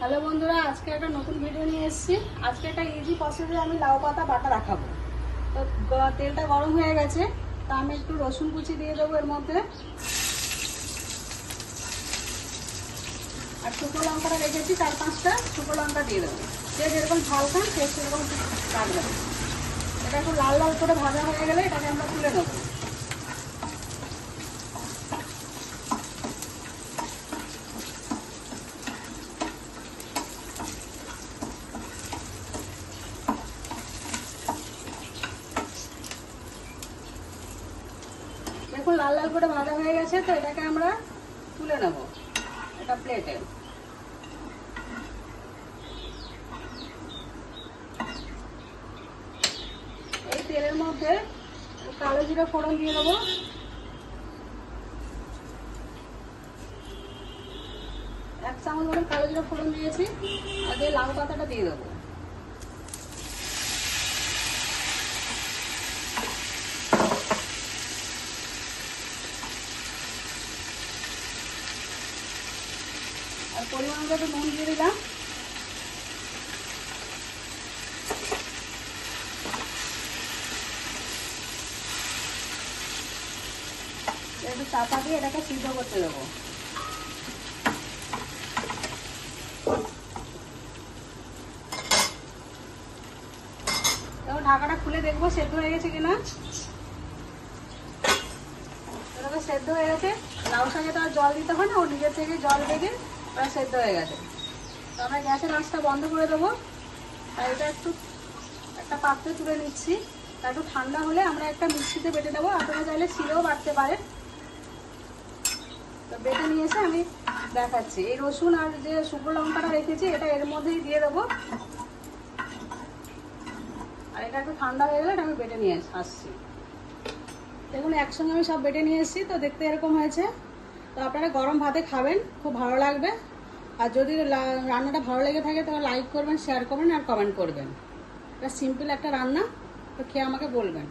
Hello বন্ধুরা, আজকে একটা নতুন ভিডিও নিয়ে এসেছি। আজকে একটা ইজি প্রসেসে আমি লাউ পাতা বাটা রাখাবো। তো তেলটা গরম হয়ে গেছে, তা আমি একটু রসুন কুচি দিয়ে দেবো এর মধ্যে। আর শুকনো লঙ্কাটা রেখেছি 4-5টা শুকনো লঙ্কা দিয়ে দেবো। যে যেরকম ঝাল খান সে সেরকম রাখবেন। এটা একটু লাল লাল করে ভাজা হয়ে গেলে এটাকে আমরা তুলে দেবো। দেখুন লাল লাল করে ভাজা হয়ে গেছে, তো এটাকে আমরা তুলে নেব এটা প্লেটে। এই তেলের মধ্যে কালো জিরা ফোড়ন দিয়ে দেবো, 1 চামচ মতো কালো জিরা ফোড়ন দিয়েছি। আর দিয়ে লাউ পাতাটা দিয়ে দেবো। আর পরিমাণ মতো নুন দিয়ে দিলাম। একটু চাপা দিয়ে এটাকে সিদ্ধ করতে দেবো। এবার ঢাকাটা খুলে দেখবো সেদ্ধ হয়ে গেছে কিনা। এটাকে সেদ্ধ হয়ে গেছে। লাউ শাকে তো আর জল দিতে হয় না, ও নিজের থেকে জল দেখে ওটা সেদ্ধ হয়ে গেছে। তো আমরা গ্যাসের আঁচটা বন্ধ করে দেবো। আর এটা একটু একটা পাত্রে তুলে নিচ্ছি। তা একটু ঠান্ডা হলে আমরা একটা মিক্সিতে বেটে নেবো। আপনারা চাইলে শিলেও বাটতে পারেন। তো বেটে নিয়ে এসে আমি দেখাচ্ছি। এই রসুন আর যে শুকনো লঙ্কাটা রেখেছি এটা এর মধ্যেই দিয়ে দেবো। আর এটা একটু ঠান্ডা হয়ে গেলে এটা আমি বেটে নিয়ে আসছি। দেখুন একসঙ্গে আমি সব বেটে নিয়ে এসেছি, তো দেখতে এরকম হয়েছে। তো আপনারা গরম ভাতে খাবেন, খুব ভালো লাগবে। আর যদি রান্নাটা ভালো লেগে থাকে তাহলে লাইক করবেন, শেয়ার করবেন আর কমেন্ট করবেন। এটা সিম্পল একটা রান্না, তো খেয়ে আমাকে বলবেন।